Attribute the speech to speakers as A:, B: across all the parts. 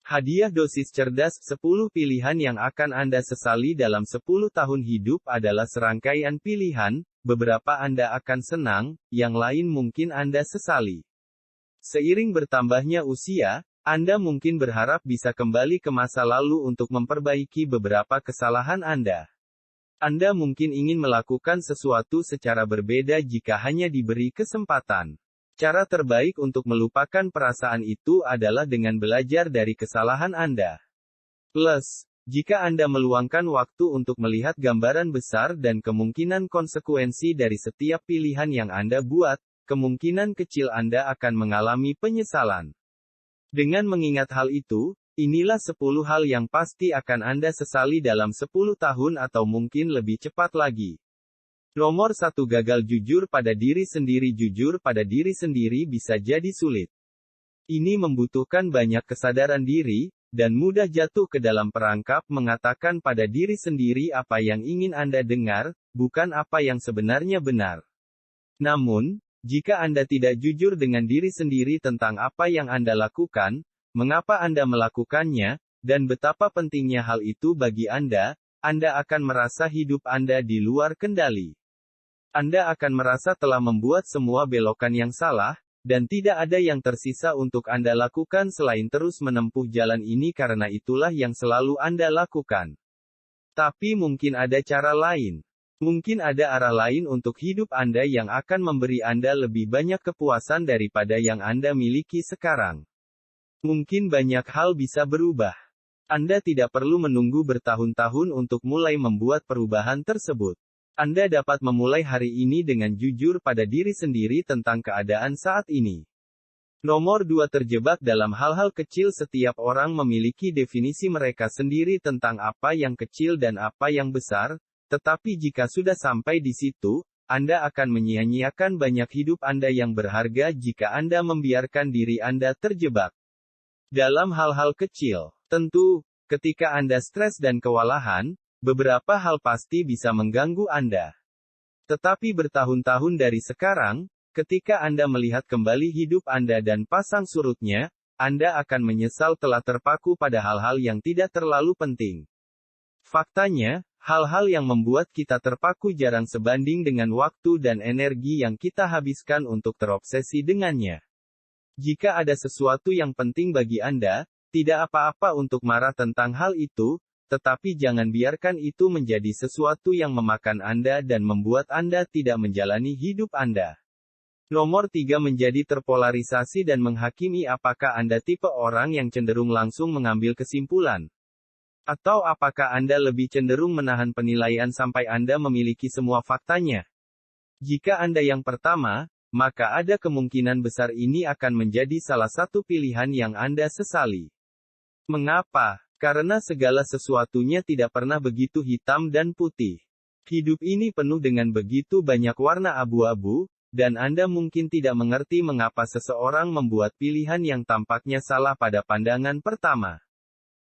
A: Hadiah dosis cerdas 10 pilihan yang akan Anda sesali dalam 10 tahun hidup adalah serangkaian pilihan, beberapa Anda akan senang, yang lain mungkin Anda sesali. Seiring bertambahnya usia, Anda mungkin berharap bisa kembali ke masa lalu untuk memperbaiki beberapa kesalahan Anda. Anda mungkin ingin melakukan sesuatu secara berbeda jika hanya diberi kesempatan. Cara terbaik untuk melupakan perasaan itu adalah dengan belajar dari kesalahan Anda. Plus, jika Anda meluangkan waktu untuk melihat gambaran besar dan kemungkinan konsekuensi dari setiap pilihan yang Anda buat, kemungkinan kecil Anda akan mengalami penyesalan. Dengan mengingat hal itu, inilah 10 hal yang pasti akan Anda sesali dalam 10 tahun atau mungkin lebih cepat lagi. Nomor 1. Gagal jujur pada diri sendiri. Jujur pada diri sendiri bisa jadi sulit. Ini membutuhkan banyak kesadaran diri, dan mudah jatuh ke dalam perangkap mengatakan pada diri sendiri apa yang ingin Anda dengar, bukan apa yang sebenarnya benar. Namun, jika Anda tidak jujur dengan diri sendiri tentang apa yang Anda lakukan, mengapa Anda melakukannya, dan betapa pentingnya hal itu bagi Anda akan merasa hidup Anda di luar kendali. Anda akan merasa telah membuat semua belokan yang salah, dan tidak ada yang tersisa untuk Anda lakukan selain terus menempuh jalan ini karena itulah yang selalu Anda lakukan. Tapi mungkin ada cara lain. Mungkin ada arah lain untuk hidup Anda yang akan memberi Anda lebih banyak kepuasan daripada yang Anda miliki sekarang. Mungkin banyak hal bisa berubah. Anda tidak perlu menunggu bertahun-tahun untuk mulai membuat perubahan tersebut. Anda dapat memulai hari ini dengan jujur pada diri sendiri tentang keadaan saat ini. Nomor 2. Terjebak dalam hal-hal kecil. Setiap orang memiliki definisi mereka sendiri tentang apa yang kecil dan apa yang besar, tetapi jika sudah sampai di situ, Anda akan menyia-nyiakan banyak hidup Anda yang berharga jika Anda membiarkan diri Anda terjebak dalam hal-hal kecil. Tentu, ketika Anda stres dan kewalahan, beberapa hal pasti bisa mengganggu Anda. Tetapi bertahun-tahun dari sekarang, ketika Anda melihat kembali hidup Anda dan pasang surutnya, Anda akan menyesal telah terpaku pada hal-hal yang tidak terlalu penting. Faktanya, hal-hal yang membuat kita terpaku jarang sebanding dengan waktu dan energi yang kita habiskan untuk terobsesi dengannya. Jika ada sesuatu yang penting bagi Anda, tidak apa-apa untuk marah tentang hal itu, tetapi jangan biarkan itu menjadi sesuatu yang memakan Anda dan membuat Anda tidak menjalani hidup Anda. Nomor 3. Menjadi terpolarisasi dan menghakimi. Apakah Anda tipe orang yang cenderung langsung mengambil kesimpulan? Atau apakah Anda lebih cenderung menahan penilaian sampai Anda memiliki semua faktanya? Jika Anda yang pertama, maka ada kemungkinan besar ini akan menjadi salah satu pilihan yang Anda sesali. Mengapa? Karena segala sesuatunya tidak pernah begitu hitam dan putih. Hidup ini penuh dengan begitu banyak warna abu-abu, dan Anda mungkin tidak mengerti mengapa seseorang membuat pilihan yang tampaknya salah pada pandangan pertama.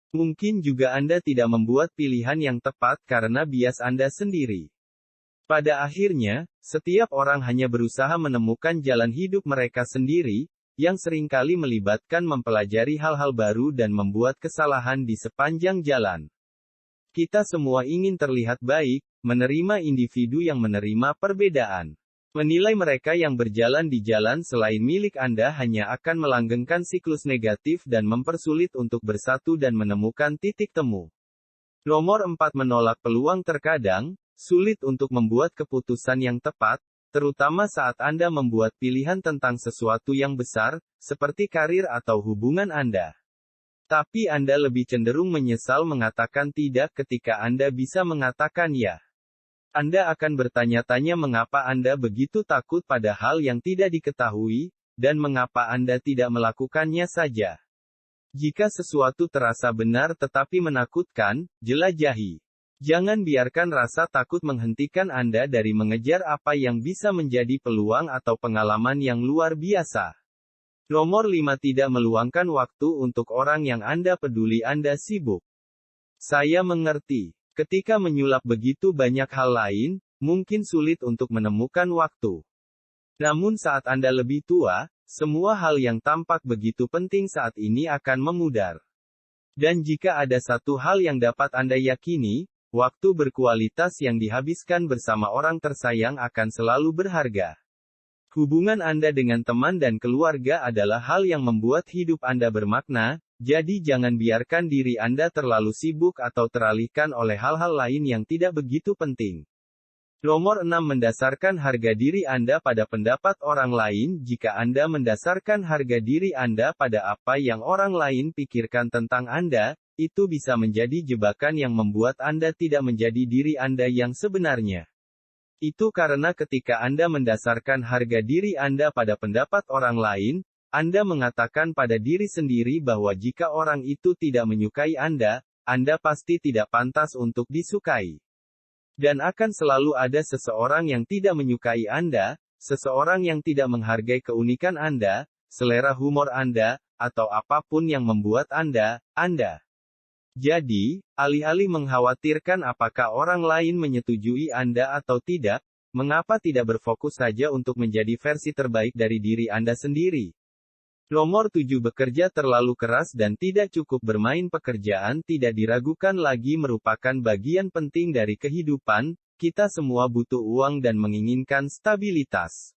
A: Mungkin juga Anda tidak membuat pilihan yang tepat karena bias Anda sendiri. Pada akhirnya, setiap orang hanya berusaha menemukan jalan hidup mereka sendiri, yang seringkali melibatkan mempelajari hal-hal baru dan membuat kesalahan di sepanjang jalan. Kita semua ingin terlihat baik, menerima individu yang menerima perbedaan. Menilai mereka yang berjalan di jalan selain milik Anda hanya akan melanggengkan siklus negatif dan mempersulit untuk bersatu dan menemukan titik temu. Nomor 4. Menolak peluang. Terkadang, sulit untuk membuat keputusan yang tepat, terutama saat Anda membuat pilihan tentang sesuatu yang besar, seperti karir atau hubungan Anda. Tapi Anda lebih cenderung menyesal mengatakan tidak ketika Anda bisa mengatakan ya. Anda akan bertanya-tanya mengapa Anda begitu takut pada hal yang tidak diketahui, dan mengapa Anda tidak melakukannya saja. Jika sesuatu terasa benar tetapi menakutkan, jelajahi. Jangan biarkan rasa takut menghentikan Anda dari mengejar apa yang bisa menjadi peluang atau pengalaman yang luar biasa. Nomor 5. Tidak meluangkan waktu untuk orang yang Anda peduli. Anda sibuk. Saya mengerti. Ketika menyulap begitu banyak hal lain, mungkin sulit untuk menemukan waktu. Namun saat Anda lebih tua, semua hal yang tampak begitu penting saat ini akan memudar. Dan jika ada satu hal yang dapat Anda yakini, waktu berkualitas yang dihabiskan bersama orang tersayang akan selalu berharga. Hubungan Anda dengan teman dan keluarga adalah hal yang membuat hidup Anda bermakna, jadi jangan biarkan diri Anda terlalu sibuk atau teralihkan oleh hal-hal lain yang tidak begitu penting. Nomor 6. Mendasarkan harga diri Anda pada pendapat orang lain. Jika Anda mendasarkan harga diri Anda pada apa yang orang lain pikirkan tentang Anda, itu bisa menjadi jebakan yang membuat Anda tidak menjadi diri Anda yang sebenarnya. Itu karena ketika Anda mendasarkan harga diri Anda pada pendapat orang lain, Anda mengatakan pada diri sendiri bahwa jika orang itu tidak menyukai Anda pasti tidak pantas untuk disukai. Dan akan selalu ada seseorang yang tidak menyukai Anda, seseorang yang tidak menghargai keunikan Anda, selera humor Anda, atau apapun yang membuat Anda. Jadi, alih-alih mengkhawatirkan apakah orang lain menyetujui Anda atau tidak, mengapa tidak berfokus saja untuk menjadi versi terbaik dari diri Anda sendiri? Nomor 7. Bekerja terlalu keras dan tidak cukup bermain. Pekerjaan tidak diragukan lagi merupakan bagian penting dari kehidupan. Kita semua butuh uang dan menginginkan stabilitas.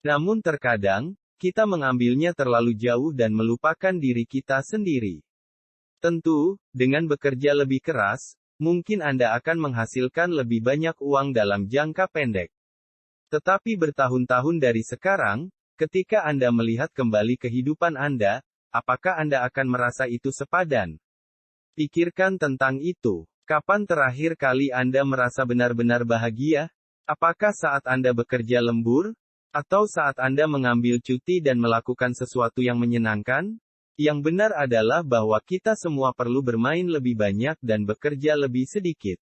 A: Namun terkadang, kita mengambilnya terlalu jauh dan melupakan diri kita sendiri. Tentu, dengan bekerja lebih keras, mungkin Anda akan menghasilkan lebih banyak uang dalam jangka pendek. Tetapi bertahun-tahun dari sekarang, ketika Anda melihat kembali kehidupan Anda, apakah Anda akan merasa itu sepadan? Pikirkan tentang itu. Kapan terakhir kali Anda merasa benar-benar bahagia? Apakah saat Anda bekerja lembur? Atau saat Anda mengambil cuti dan melakukan sesuatu yang menyenangkan? Yang benar adalah bahwa kita semua perlu bermain lebih banyak dan bekerja lebih sedikit.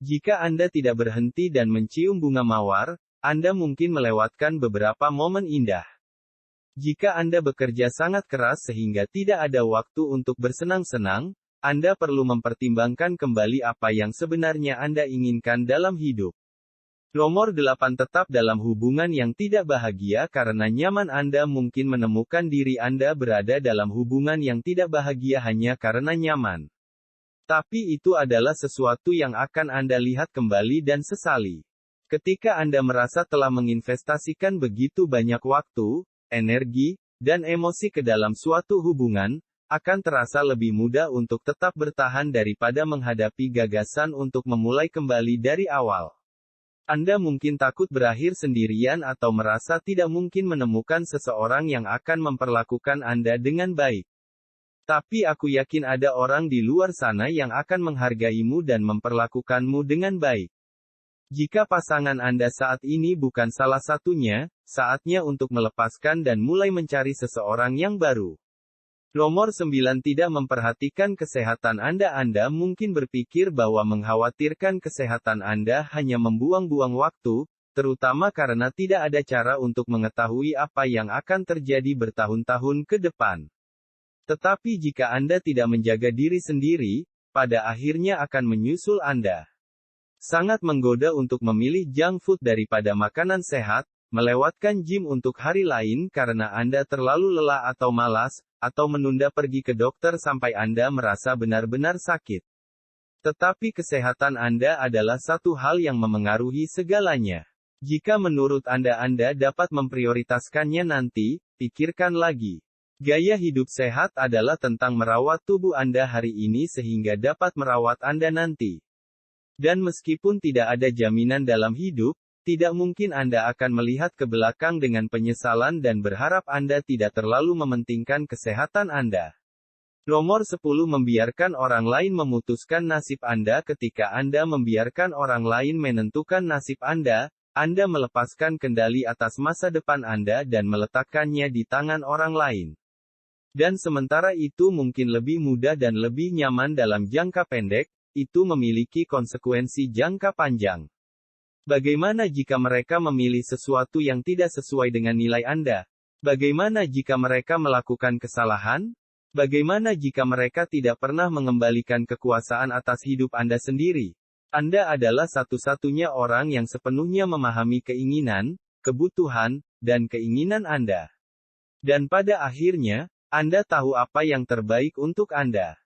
A: Jika Anda tidak berhenti dan mencium bunga mawar, Anda mungkin melewatkan beberapa momen indah. Jika Anda bekerja sangat keras sehingga tidak ada waktu untuk bersenang-senang, Anda perlu mempertimbangkan kembali apa yang sebenarnya Anda inginkan dalam hidup. Nomor 8. Tetap dalam hubungan yang tidak bahagia karena nyaman. Anda mungkin menemukan diri Anda berada dalam hubungan yang tidak bahagia hanya karena nyaman. Tapi itu adalah sesuatu yang akan Anda lihat kembali dan sesali. Ketika Anda merasa telah menginvestasikan begitu banyak waktu, energi, dan emosi ke dalam suatu hubungan, akan terasa lebih mudah untuk tetap bertahan daripada menghadapi gagasan untuk memulai kembali dari awal. Anda mungkin takut berakhir sendirian atau merasa tidak mungkin menemukan seseorang yang akan memperlakukan Anda dengan baik. Tapi aku yakin ada orang di luar sana yang akan menghargaimu dan memperlakukanmu dengan baik. Jika pasangan Anda saat ini bukan salah satunya, saatnya untuk melepaskan dan mulai mencari seseorang yang baru. Nomor 9. Tidak memperhatikan kesehatan Anda. Anda mungkin berpikir bahwa mengkhawatirkan kesehatan Anda hanya membuang-buang waktu, terutama karena tidak ada cara untuk mengetahui apa yang akan terjadi bertahun-tahun ke depan. Tetapi jika Anda tidak menjaga diri sendiri, pada akhirnya akan menyusul Anda. Sangat menggoda untuk memilih junk food daripada makanan sehat, melewatkan gym untuk hari lain karena Anda terlalu lelah atau malas, atau menunda pergi ke dokter sampai Anda merasa benar-benar sakit. Tetapi kesehatan Anda adalah satu hal yang memengaruhi segalanya. Jika menurut Anda dapat memprioritaskannya nanti, pikirkan lagi. Gaya hidup sehat adalah tentang merawat tubuh Anda hari ini sehingga dapat merawat Anda nanti. Dan meskipun tidak ada jaminan dalam hidup, tidak mungkin Anda akan melihat ke belakang dengan penyesalan dan berharap Anda tidak terlalu mementingkan kesehatan Anda. Nomor 10. Membiarkan orang lain memutuskan nasib Anda. Ketika Anda membiarkan orang lain menentukan nasib Anda melepaskan kendali atas masa depan Anda dan meletakkannya di tangan orang lain. Dan sementara itu mungkin lebih mudah dan lebih nyaman dalam jangka pendek, itu memiliki konsekuensi jangka panjang. Bagaimana jika mereka memilih sesuatu yang tidak sesuai dengan nilai Anda? Bagaimana jika mereka melakukan kesalahan? Bagaimana jika mereka tidak pernah mengembalikan kekuasaan atas hidup Anda sendiri? Anda adalah satu-satunya orang yang sepenuhnya memahami keinginan, kebutuhan, dan keinginan Anda. Dan pada akhirnya, Anda tahu apa yang terbaik untuk Anda.